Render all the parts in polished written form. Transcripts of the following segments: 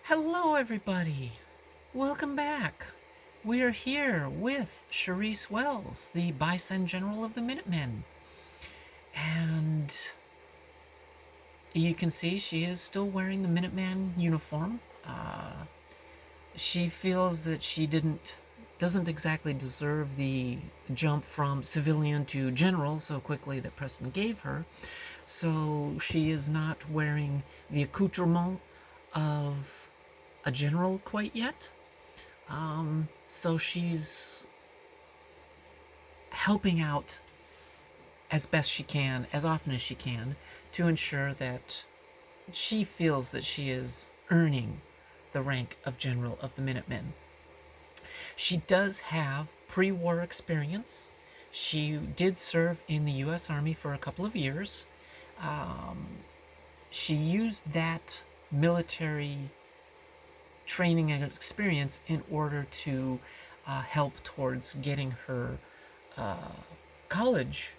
Hello, everybody. Welcome back. We are here with Charisse Wells, the Bison General of the Minutemen. And you can see she is still wearing the Minuteman uniform. She feels that she doesn't exactly deserve the jump from civilian to general so quickly that Preston gave her. So she is not wearing the accoutrement of a general quite yet. So she's helping out as best she can, as often as she can, to ensure that she feels that she is earning the rank of General of the Minutemen. She does have pre-war experience. She did serve in the U.S. Army for a couple of years. She used that military training and experience in order to help towards getting her college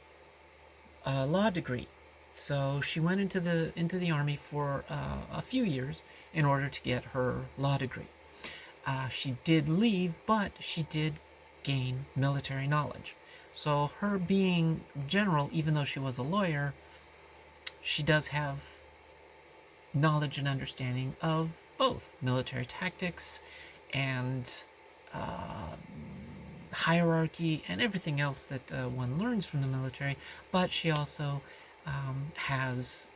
law degree. So she went into the army for a few years in order to get her law degree. She did leave, but she did gain military knowledge. So her being general, even though she was a lawyer, she does have knowledge and understanding of both military tactics and hierarchy and everything else that one learns from the military, but she also has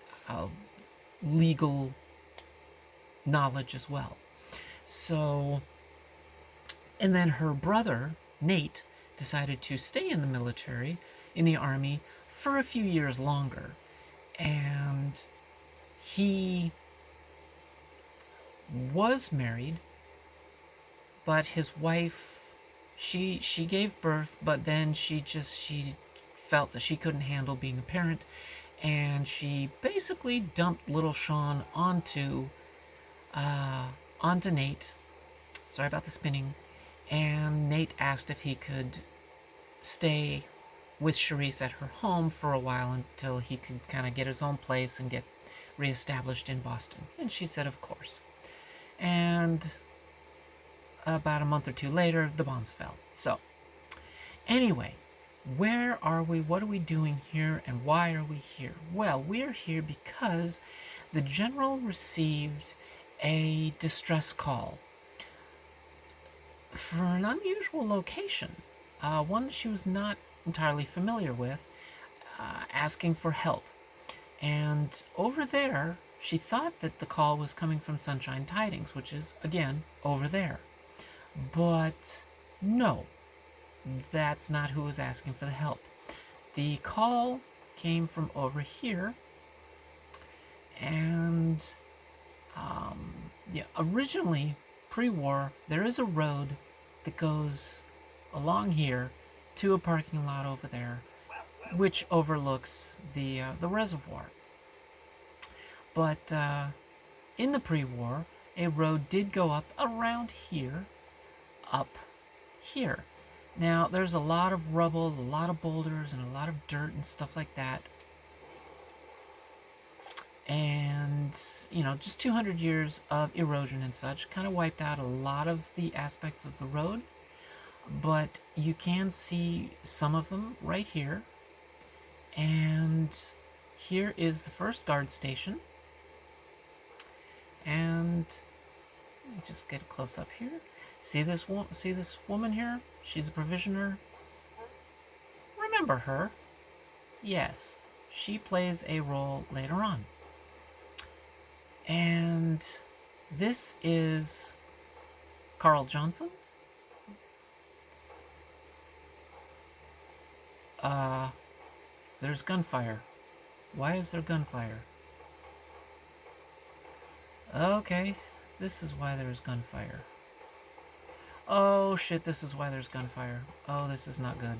legal knowledge as well. So, and then her brother, Nate, decided to stay in the military, in the army, for a few years longer. And he was married, but his wife, she gave birth, but then she felt that she couldn't handle being a parent, and she basically dumped little Sean onto Nate. Sorry about the spinning. And Nate asked if he could stay with Charisse at her home for a while until he could kind of get his own place and get reestablished in Boston. And she said, of course. And about a month or two later, the bombs fell. So, anyway, where are we? What are we doing here? And why are we here? Well, we're here because the general received a distress call for an unusual location, one that she was not entirely familiar with, asking for help. And over there, she thought that the call was coming from Sunshine Tidings, which is, again, over there. But no, that's not who was asking for the help. The call came from over here, and originally, pre-war, there is a road that goes along here to a parking lot over there, which overlooks the reservoir. But in the pre-war, a road did go up around here, up here. Now, there's a lot of rubble, a lot of boulders, and a lot of dirt and stuff like that. And, just 200 years of erosion and such kind of wiped out a lot of the aspects of the road. But you can see some of them right here. And here is the first guard station. And just get a close up here. See this woman here? She's a provisioner. Remember her? Yes, she plays a role later on. And this is Carl Johnson. There's gunfire. Why is there gunfire? Okay, this is why there's gunfire. Oh shit, this is why there's gunfire. Oh, this is not good.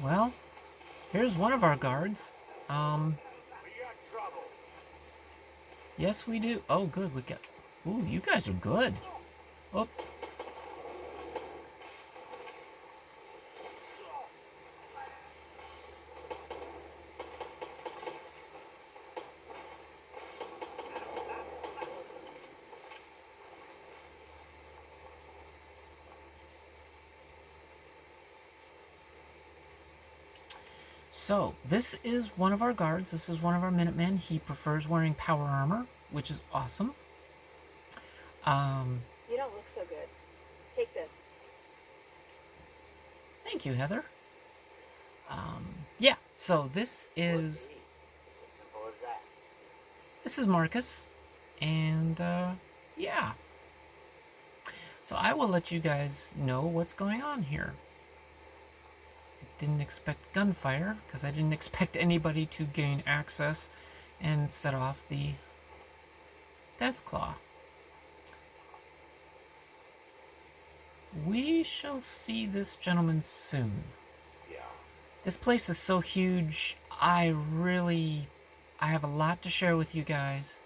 Well, here's one of our guards. Yes, we do. Oh, good. We got. Ooh, you guys are good. Oh. So, this is one of our guards. This is one of our Minutemen. He prefers wearing power armor, which is awesome. You don't look so good. Take this. Thank you, Heather. Yeah, so this is... It's as simple as that. This is Marcus, and yeah. So I will let you guys know what's going on here. I didn't expect gunfire, because I didn't expect anybody to gain access and set off the Deathclaw. We shall see this gentleman soon. Yeah. This place is so huge, I have a lot to share with you guys,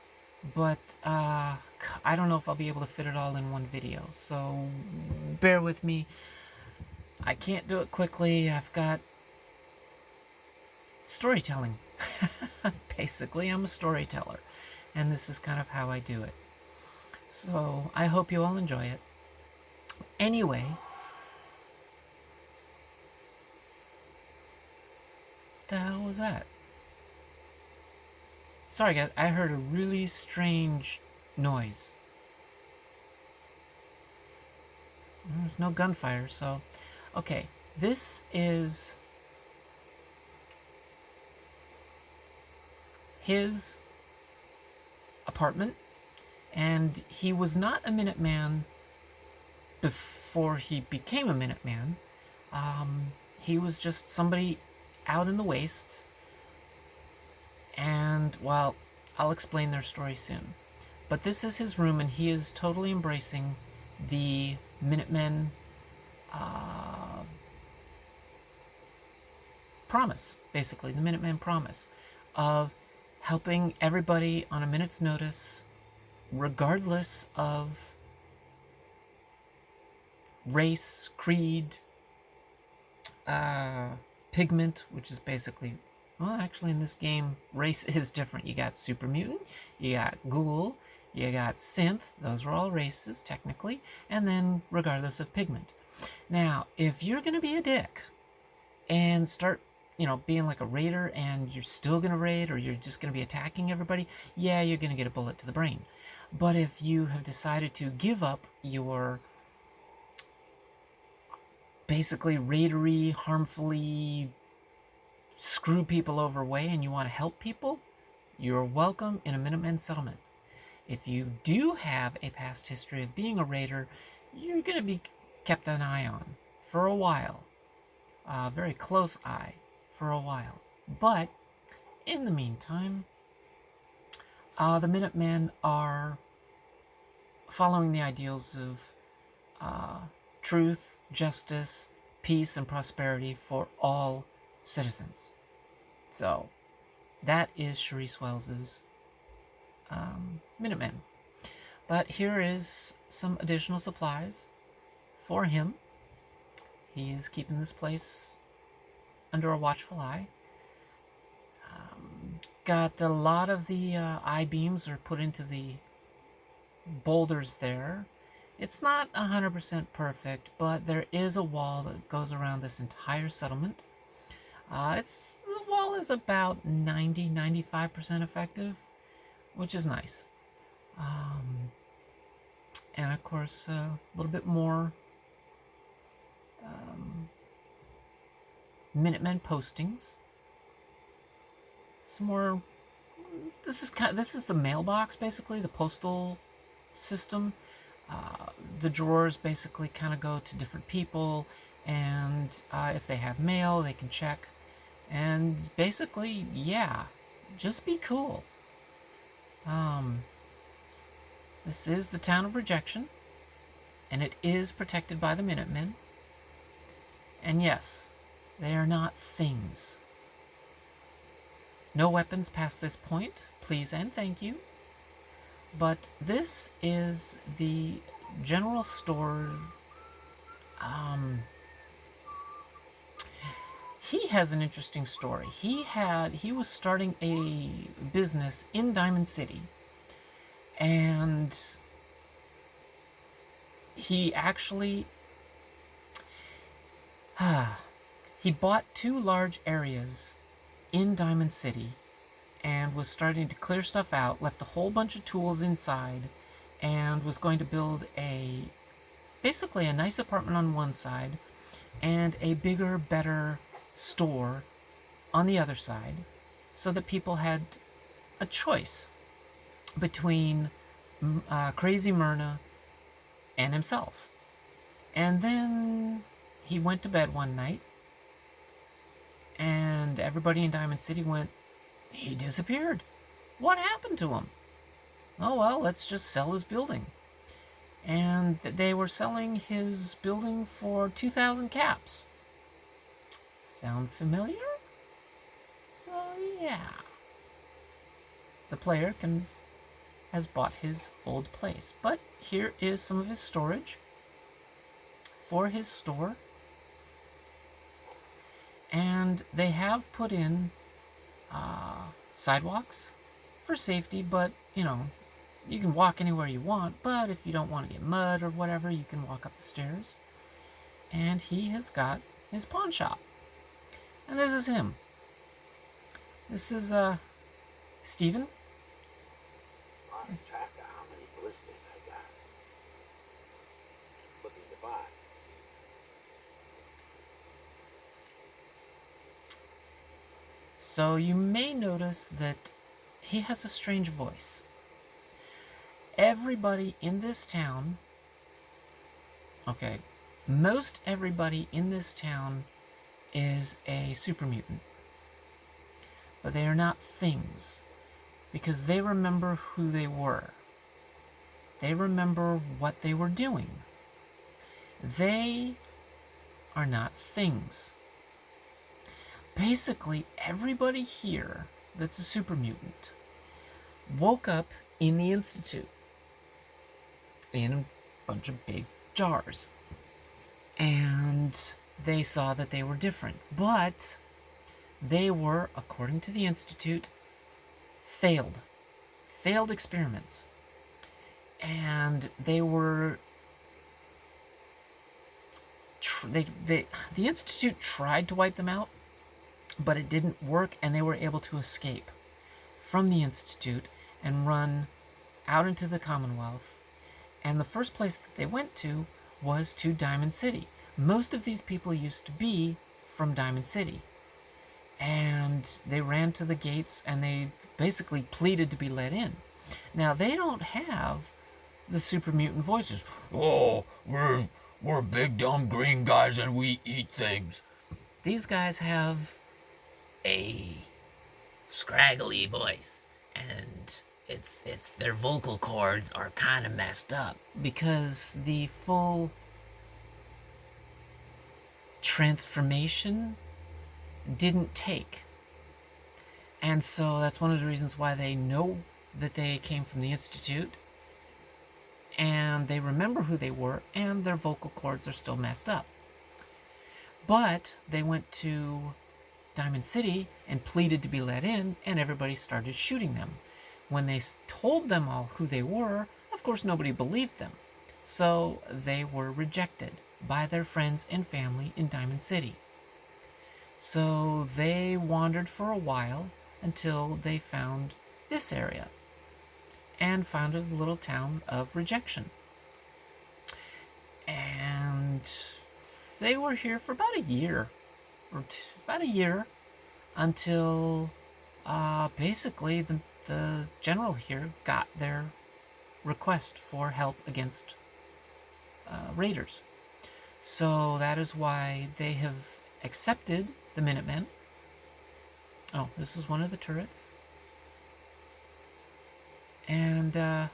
but I don't know if I'll be able to fit it all in one video, so bear with me. I can't do it quickly. I've got storytelling. Basically, I'm a storyteller, and this is kind of how I do it. So I hope you all enjoy it. Anyway, the hell was that? Sorry guys, I heard a really strange noise. There's no gunfire, so... Okay, this is his apartment, and he was not a Minuteman before he became a Minuteman. He was just somebody out in the wastes, and, well, I'll explain their story soon. But this is his room, and he is totally embracing the Minutemen promise, basically, the Minutemen promise of helping everybody on a minute's notice, regardless of race, creed, pigment, which is basically, well, actually in this game, race is different. You got super mutant, you got ghoul, you got synth, those are all races technically, and then regardless of pigment. Now, if you're gonna be a dick and start, being like a raider, and you're still gonna raid, or you're just gonna be attacking everybody, yeah, you're gonna get a bullet to the brain. But if you have decided to give up your basically raidery, harmfully screw people over way, and you want to help people, you're welcome in a Minutemen settlement. If you do have a past history of being a raider, you're going to be kept an eye on for a while. A very close eye for a while. But in the meantime, the Minutemen are following the ideals of truth, justice, peace, and prosperity for all citizens. So, that is Charisse Wells's Minutemen. But here is some additional supplies for him. He is keeping this place under a watchful eye. Got a lot of the I-beams are put into the boulders there. It's not 100% perfect, but there is a wall that goes around this entire settlement. The wall is about 90-95% effective, which is nice. And of course, a little bit more Minutemen postings. Some more. This is the mailbox, basically, the postal system. The drawers basically kind of go to different people, and if they have mail, they can check. And basically, yeah, just be cool. This is the town of Rejection, and it is protected by the Minutemen. And yes, they are not things. No weapons past this point, please and thank you. But this is the general store. He has an interesting story. He was starting a business in Diamond City, and he actually he bought 2 large areas in Diamond City and was starting to clear stuff out, left a whole bunch of tools inside, and was going to build basically a nice apartment on one side and a bigger, better store on the other side, so that people had a choice between Crazy Myrna and himself. And then he went to bed one night, and everybody in Diamond City went, he disappeared. What happened to him? Oh well, let's just sell his building. And they were selling his building for 2,000 caps. Sound familiar? So yeah. The player has bought his old place. But here is some of his storage for his store. And they have put in sidewalks for safety, but you know, you can walk anywhere you want, but if you don't want to get mud or whatever, you can walk up the stairs. And he has got his pawn shop. And this is him. This is Steven. Lost track of how many blisters I got. Looking to buy. So you may notice that he has a strange voice. Everybody in this town, okay, most everybody in this town is a super mutant. But they are not things, because they remember who they were. They remember what they were doing. They are not things. Basically, everybody here that's a super mutant woke up in the Institute in a bunch of big jars. And they saw that they were different. But they were, according to the Institute, failed experiments. And they were... the Institute tried to wipe them out, but it didn't work, and they were able to escape from the Institute and run out into the Commonwealth. And the first place that they went to was to Diamond City. Most of these people used to be from Diamond City. And they ran to the gates and they basically pleaded to be let in. Now, they don't have the super mutant voices. Oh, we're big dumb green guys and we eat things. These guys have a scraggly voice, and it's their vocal cords are kind of messed up because the full transformation didn't take. And so that's one of the reasons why they know that they came from the Institute, and they remember who they were, and their vocal cords are still messed up. But they went to Diamond City and pleaded to be let in, and everybody started shooting them. When they told them all who they were, of course nobody believed them. So they were rejected by their friends and family in Diamond City. So they wandered for a while until they found this area and founded the little town of Rejection. And they were here for about a year, until basically the general here got their request for help against raiders. So that is why they have accepted the Minutemen. Oh, this is one of the turrets. And are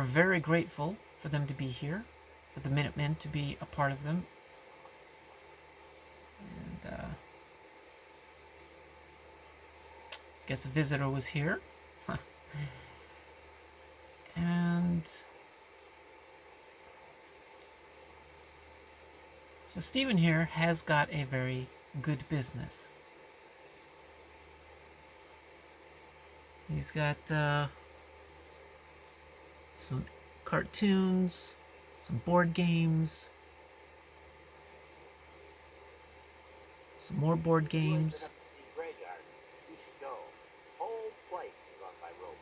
very grateful for them to be here, for the Minutemen to be a part of them. And guess a visitor was here. And so Stephen here has got a very good business. He's got some cartoons, some board games, Some more board If you ain't been games. up to see Graveyard, you should go. Whole place is run by robots.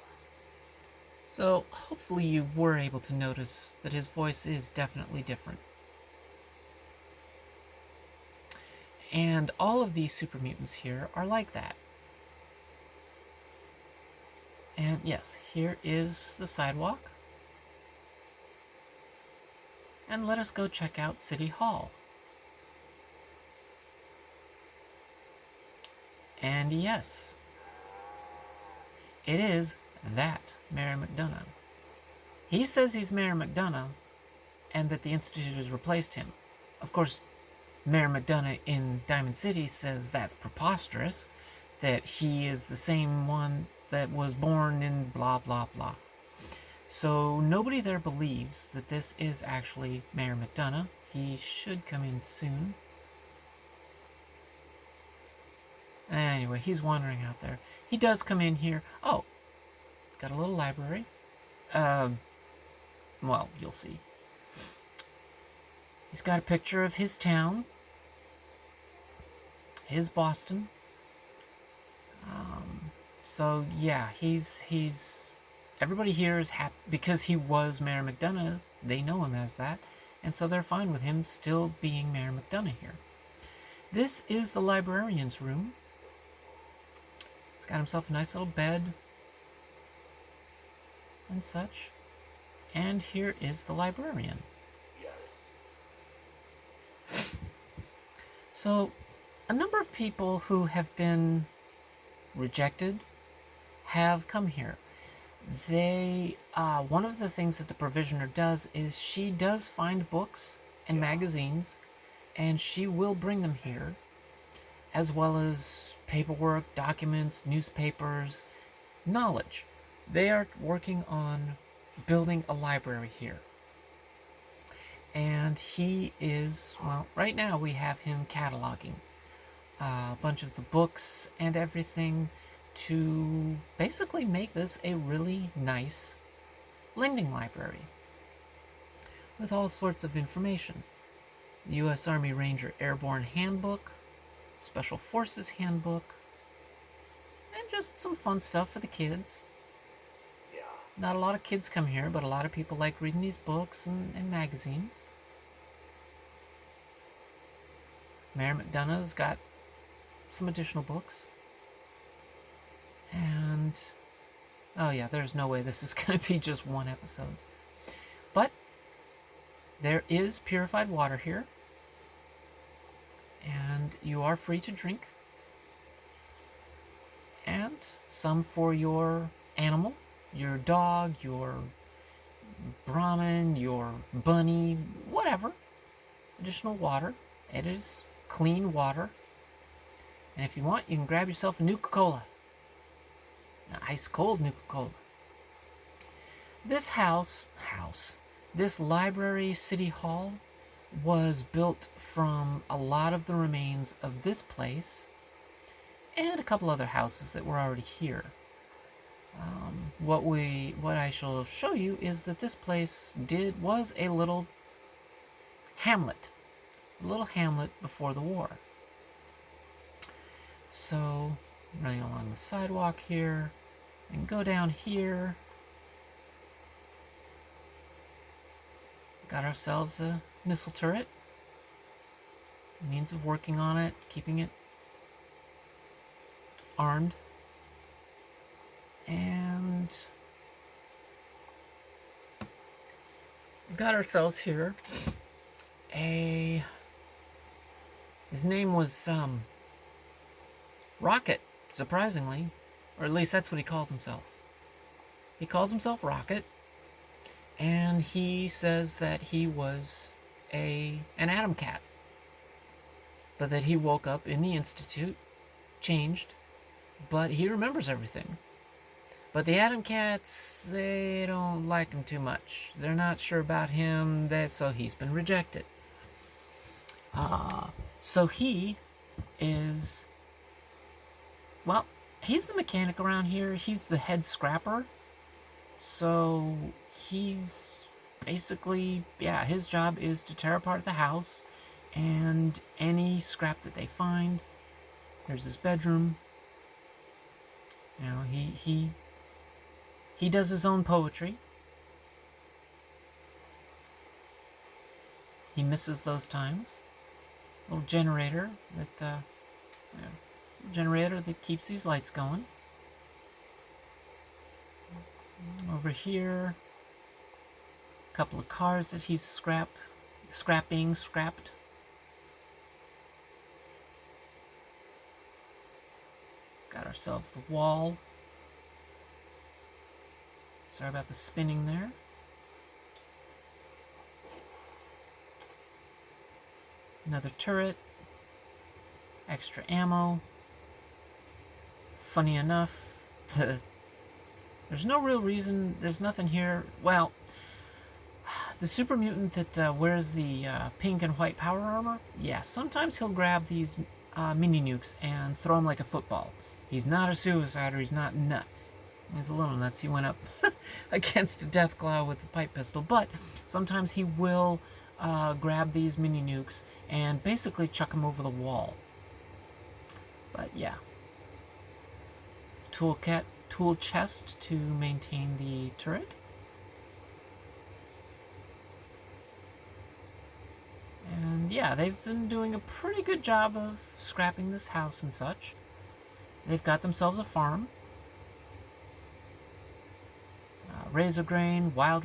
So hopefully you were able to notice that his voice is definitely different. And all of these super mutants here are like that. And yes, here is the sidewalk. And let us go check out City Hall. And yes, it is that Mary McDonough. He says he's Mayor McDonough and that the Institute has replaced him. Of course, Mayor McDonough in Diamond City says that's preposterous, that he is the same one that was born in blah blah blah. So nobody there believes that this is actually Mayor McDonough. He should come in soon. Anyway, he's wandering out there. He does come in here. Oh, got a little library. Well, you'll see. He's got a picture of his town, his Boston. So yeah, he's everybody here is happy because he was Mayor McDonough. They know him as that, and so they're fine with him still being Mayor McDonough here. This is the librarian's room. He's got himself a nice little bed and such. And here is the librarian. Yes. So, a number of people who have been rejected have come here. They, one of the things that the provisioner does is she does find books and magazines, and she will bring them here, as well as paperwork, documents, newspapers, knowledge. They are working on building a library here. And he is, well, right now we have him cataloging a bunch of the books and everything to basically make this a really nice lending library with all sorts of information. The U.S. Army Ranger Airborne Handbook, Special Forces Handbook, and just some fun stuff for the kids. Yeah. Not a lot of kids come here, but a lot of people like reading these books and magazines. Mayor McDonough's got some additional books. And, oh yeah, there's no way this is going to be just one episode. But, there is purified water here. And you are free to drink. And some for your animal, your dog, your Brahmin, your bunny, whatever. Additional water. It is clean water. And if you want, you can grab yourself a Nuka-Cola. An ice cold Nuka-Cola. This this library city hall was built from a lot of the remains of this place and a couple other houses that were already here. What I shall show you is that this place was a little hamlet before the war. So, running along the sidewalk here, and go down here. Got ourselves a missile turret. Means of working on it, keeping it armed. And got ourselves here his name was Rocket, surprisingly, or at least that's what he calls himself. He calls himself Rocket, and he says that he was an Atom Cat, but that he woke up in the Institute, changed, but he remembers everything. But the Atom Cats, they don't like him too much. They're not sure about him, so he's been rejected. So he is, well, he's the mechanic around here. He's the head scrapper. So he's basically, his job is to tear apart the house and any scrap that they find. There's his bedroom. You know, he does his own poetry. He misses those times. Little generator that keeps these lights going. Over here, a couple of cars that he's scrapped. Got ourselves the wall. Sorry about the spinning there. Another turret. Extra ammo. Funny enough, there's no real reason, there's nothing here. Well, the super mutant that wears the pink and white power armor, yeah, sometimes he'll grab these mini nukes and throw them like a football. He's not a suicider, he's not nuts. He's a little nuts. He went up against a Deathclaw with a pipe pistol, but sometimes he will grab these mini nukes and basically chuck them over the wall. But yeah. Tool chest to maintain the turret. And yeah, they've been doing a pretty good job of scrapping this house and such. They've got themselves a farm. Razor grain, wild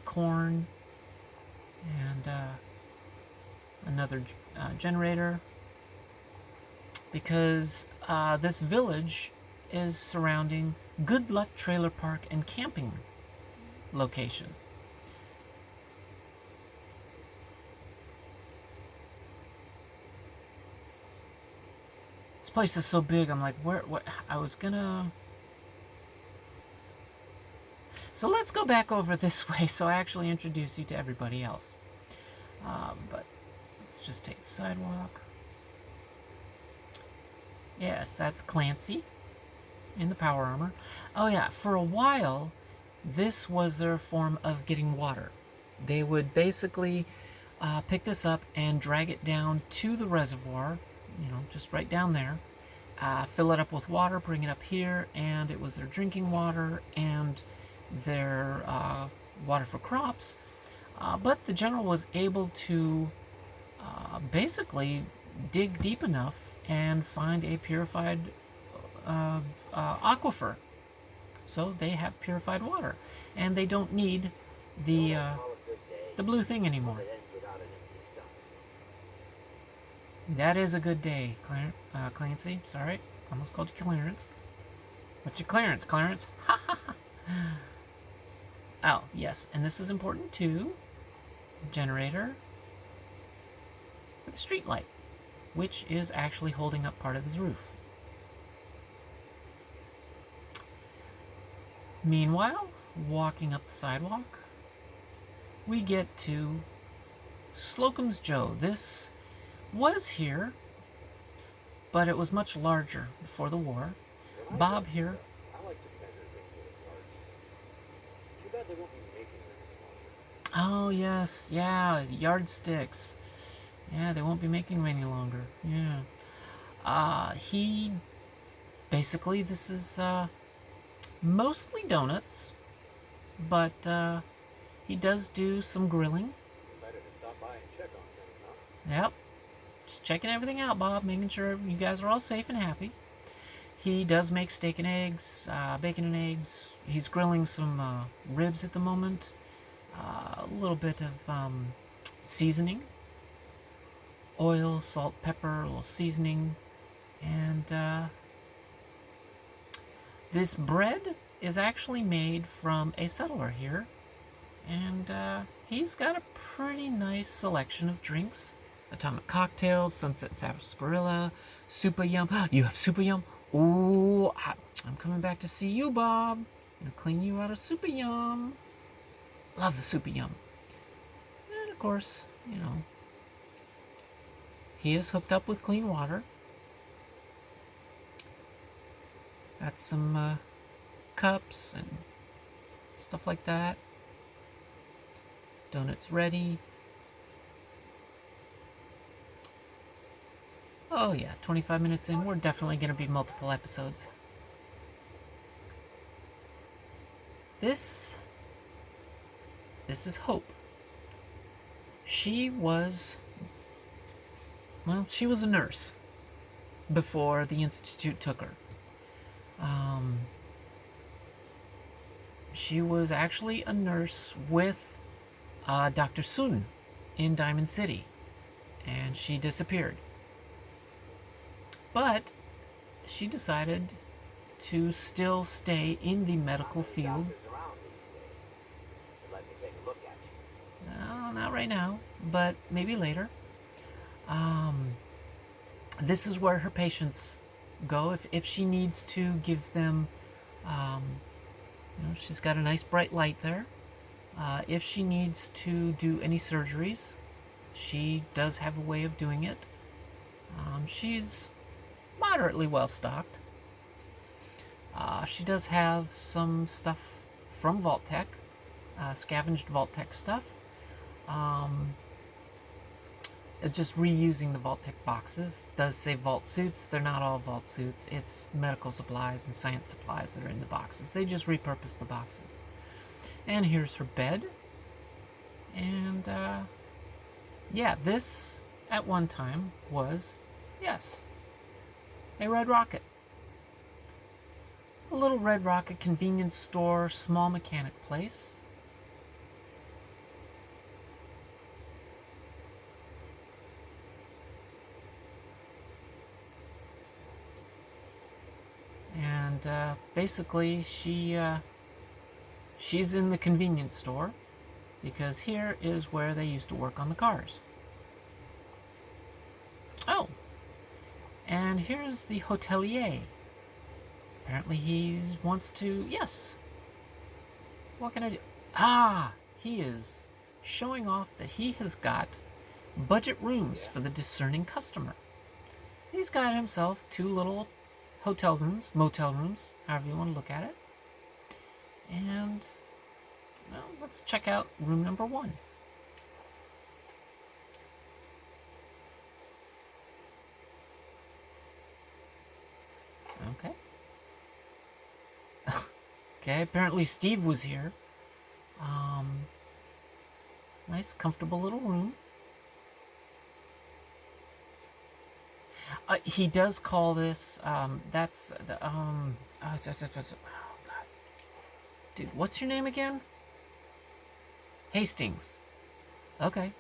corn, and another generator. Because this village is surrounding Good Luck Trailer Park and camping location. This place is so big, I'm like, what, I was gonna... So let's go back over this way so I actually introduce you to everybody else. But let's just take the sidewalk. Yes, that's Clancy in the power armor. Oh yeah, for a while, this was their form of getting water. They would basically pick this up and drag it down to the reservoir, you know, just right down there, fill it up with water, bring it up here, and it was their drinking water and their water for crops. But the general was able to basically dig deep enough and find a purified aquifer. So they have purified water, and they don't need the blue thing anymore. That is a good day, Clancy. Sorry, almost called you Clarence. What's your clearance, Clarence? Ha ha ha. Oh, yes, and this is important too. Generator with a street light, which is actually holding up part of his roof. Meanwhile, walking up the sidewalk, we get to Slocum's Joe. This was here, but it was much larger before the war. Bob here. I like to measure things with yards. Too bad they won't be making them any longer. Oh, yes. Yeah, yardsticks. Yeah, they won't be making them any longer. Yeah. He... Basically, this is, mostly donuts. But, he does do some grilling. Decided to stop by and check on things, huh? Yep. Just checking everything out, Bob. Making sure you guys are all safe and happy. He does make steak and eggs, bacon and eggs. He's grilling some ribs at the moment. A little bit of seasoning. Oil, salt, pepper, a little seasoning. And this bread is actually made from a settler here. And he's got a pretty nice selection of drinks. Atomic cocktails, sunset sarsaparilla, super yum. You have super yum? Ooh, I'm coming back to see you, Bob. I'm gonna clean you out of super yum. Love the super yum. And of course, you know, he is hooked up with clean water. Got some cups and stuff like that. Donuts ready. Oh yeah, 25 minutes in, we're definitely going to be multiple episodes. This is Hope. She was a nurse before the Institute took her. She was actually a nurse with Dr. Sun in Diamond City, and she disappeared. But she decided to still stay in the medical field. Not right now, but maybe later. This is where her patients go if she needs to give them. She's got a nice bright light there. If she needs to do any surgeries, she does have a way of doing it. She's moderately well stocked. She does have some stuff from Vault-Tec, scavenged Vault-Tec stuff. Just reusing the Vault-Tec boxes. It does say Vault suits. They're not all Vault suits. It's medical supplies and science supplies that are in the boxes. They just repurpose the boxes. And here's her bed. And, yeah, this at one time was, yes, a Red Rocket. A little Red Rocket convenience store, small mechanic place. And basically, she's in the convenience store because here is where they used to work on the cars. Oh, and here's the hotelier. Apparently he wants to, yes. What can I do? Ah, he is showing off that he has got budget rooms for the discerning customer. He's got himself 2 little hotel rooms, motel rooms, however you want to look at it. And, well, let's check out room number 1. Okay. Okay, apparently Steve was here. Nice, comfortable little room. He does call this, that's the, oh, God. Dude, what's your name again? Hastings. Okay.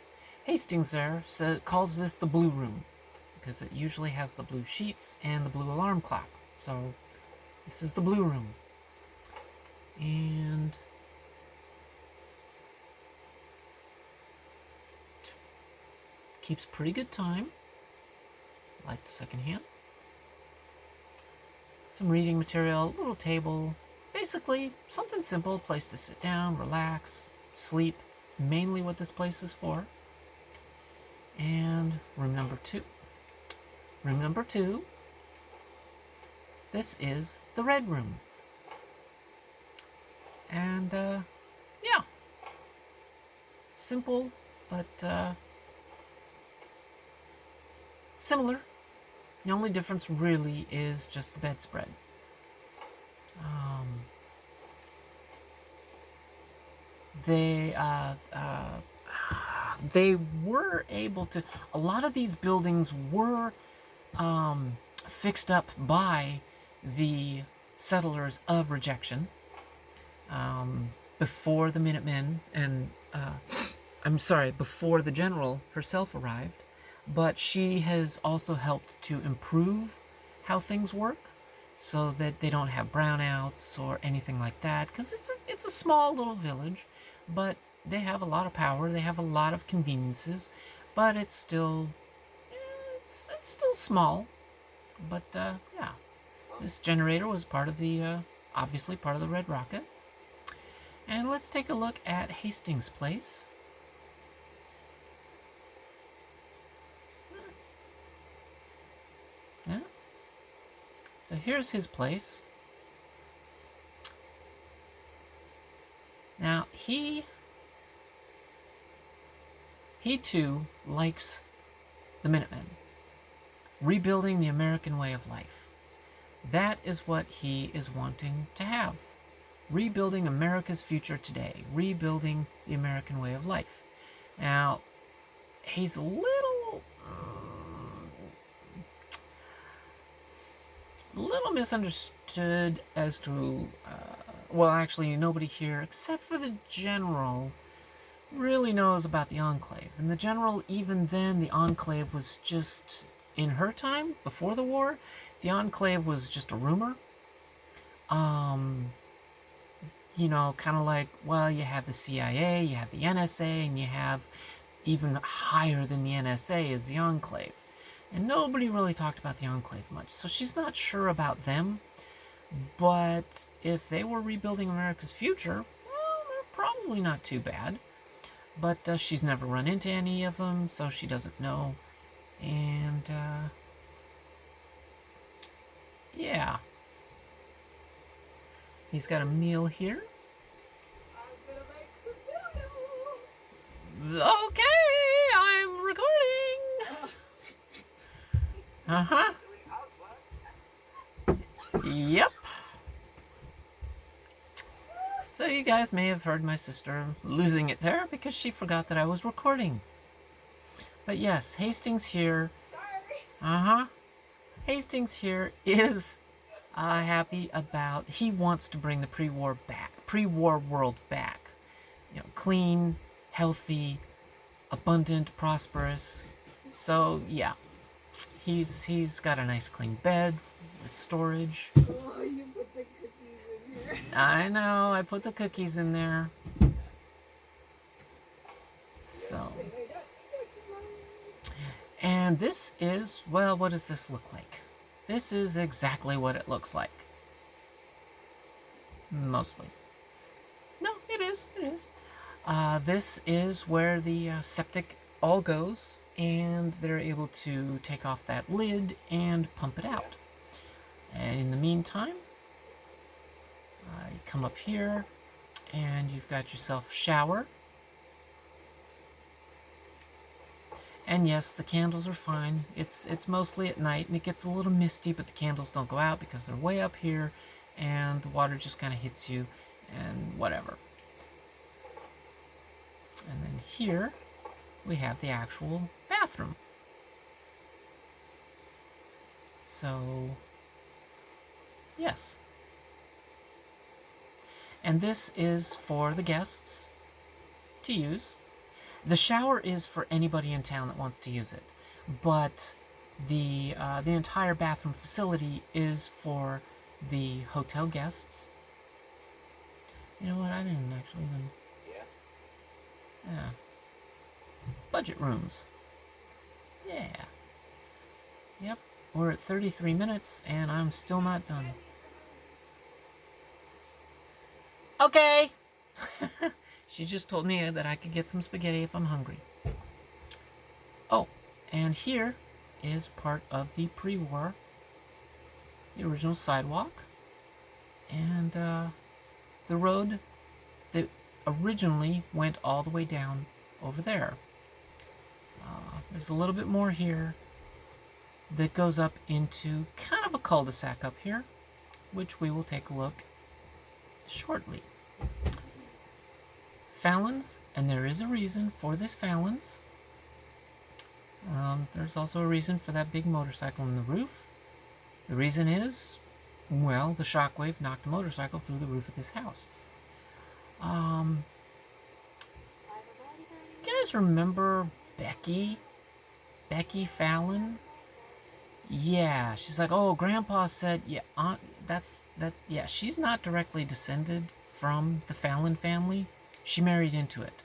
Hastings there calls this the blue room because it usually has the blue sheets and the blue alarm clock. So this is the blue room. And keeps pretty good time. Like the second hand. Some reading material, little table. Basically, something simple, place to sit down, relax, sleep. It's mainly what this place is for. And room number 2. Room number 2. This is the red room. And, yeah. Simple, but, similar. The only difference really is just the bedspread. They were able to. A lot of these buildings were fixed up by the settlers of Rejection before the Minutemen and before the General herself arrived. But she has also helped to improve how things work so that they don't have brownouts or anything like that. Because it's a small little village, but they have a lot of power. They have a lot of conveniences, but it's still small. But yeah, this generator was part of the obviously part of the Red Rocket. And let's take a look at Hastings Place. Yeah. So here's his place. Now, he too likes the Minutemen. rebuilding the American way of life. That is what he is wanting to have. Rebuilding America's future today. Rebuilding the American way of life. Now, he's a little misunderstood as to, well, actually, nobody here, except for the general, really knows about the Enclave. And the general, even then, the Enclave was just, in her time, before the war, the Enclave was just a rumor. You know, kind of like, well, you have the CIA, you have the NSA, and you have even higher than the NSA is the Enclave. And nobody really talked about the Enclave much, so she's not sure about them. But if they were rebuilding America's future, well, they're probably not too bad. But she's never run into any of them, so she doesn't know. And, yeah. He's got a meal here. I'm gonna make some noodles. Okay, I'm recording. Uh-huh. Yep. So you guys may have heard my sister losing it there because she forgot that I was recording. But yes, Hastings here. Sorry. Hastings here is happy about, he wants to bring the pre-war world back. You know, clean, healthy, abundant, prosperous. So yeah, he's got a nice clean bed with storage. Oh, you put the cookies in here. I know, I put the cookies in there. So, and this is, well, what does this look like? This is exactly what it looks like. Mostly. No, it is. This is where the septic all goes, and they're able to take off that lid and pump it out. And in the meantime, you come up here, and you've got yourself a shower. And yes, the candles are fine. It's mostly at night, and it gets a little misty, but the candles don't go out because they're way up here, and the water just kind of hits you, and whatever. And then here, we have the actual bathroom. So, yes. And this is for the guests to use. The shower is for anybody in town that wants to use it, but the entire bathroom facility is for the hotel guests. You know what? I didn't actually even. Yeah. Budget rooms. Yeah. Yep. We're at 33 minutes, and I'm still not done. Okay. She just told me that I could get some spaghetti if I'm hungry. Oh, and here is part of the pre-war, the original sidewalk, and the road that originally went all the way down over there. There's a little bit more here that goes up into kind of a cul-de-sac up here, which we will take a look shortly. Fallons, and there is a reason for this Fallons. There's also a reason for that big motorcycle on the roof. The reason is, well, the shockwave knocked a motorcycle through the roof of this house. You guys remember Becky? Becky Fallon? Yeah, she's like, oh, Grandpa said, yeah, yeah, she's not directly descended from the Fallon family. She married into it.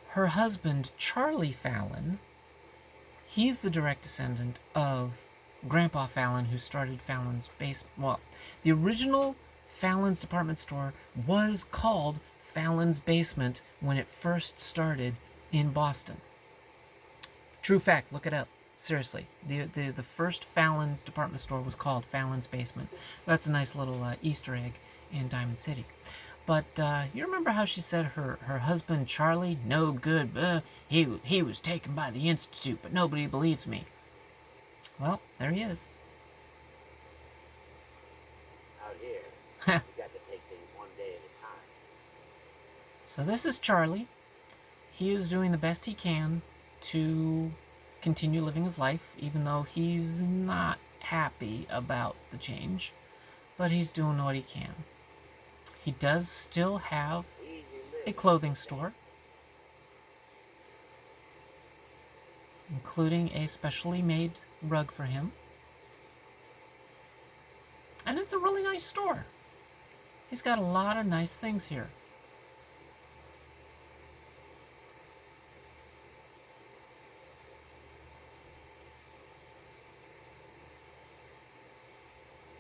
Her husband, Charlie Fallon, he's the direct descendant of Grandpa Fallon, who started Fallon's well, the original Fallon's department store was called Fallon's Basement when it first started in Boston. True fact, look it up. Seriously, the first Fallon's department store was called Fallon's Basement. That's a nice little Easter egg in Diamond City. But you remember how she said her husband Charlie, no good, he was taken by the Institute, but nobody believes me. Well, there he is. Out here, we got to take things one day at a time. So this is Charlie. He is doing the best he can to continue living his life, even though he's not happy about the change. But he's doing what he can. He does still have Easy a living. clothing store, including a specially made rug for him. And it's a really nice store. He's got a lot of nice things here.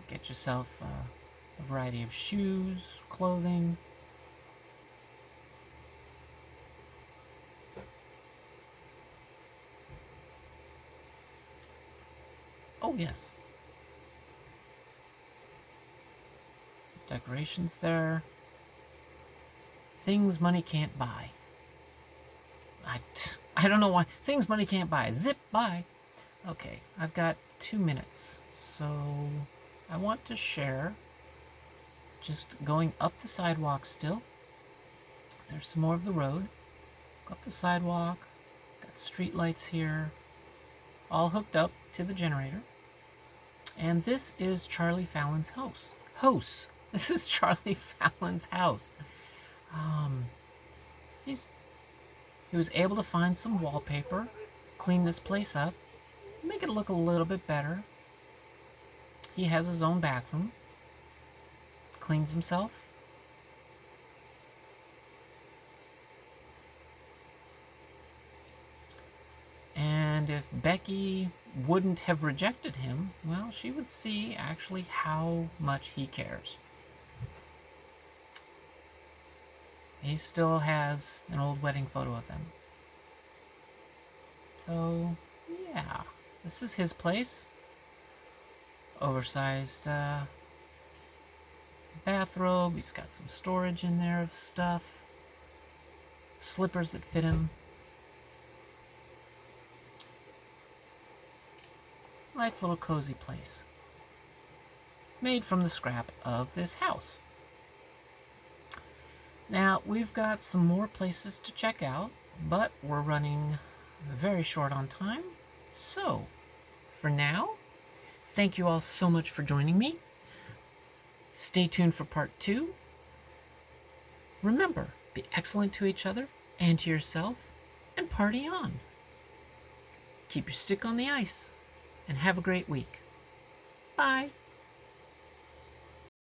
Get yourself a variety of shoes, clothing. Oh, yes. Decorations there. Things money can't buy. I don't know why. Things money can't buy. Zip, buy. Okay, I've got 2 minutes. So I want to share just going up the sidewalk still. There's some more of the road. Go up the sidewalk. Got street lights here. All hooked up to the generator. And this is Charlie Fallon's house. This is Charlie Fallon's house. He was able to find some wallpaper, clean this place up, make it look a little bit better. He has his own bathroom, cleans himself. And if Becky wouldn't have rejected him, well, she would see actually how much he cares. He still has an old wedding photo of them. So, yeah, this is his place. Oversized bathrobe. He's got some storage in there of stuff. Slippers that fit him. It's a nice little cozy place. Made from the scrap of this house. Now, we've got some more places to check out, but we're running very short on time. So, for now, thank you all so much for joining me. Stay tuned for part 2. Remember, be excellent to each other and to yourself, and party on. Keep your stick on the ice, and have a great week. Bye.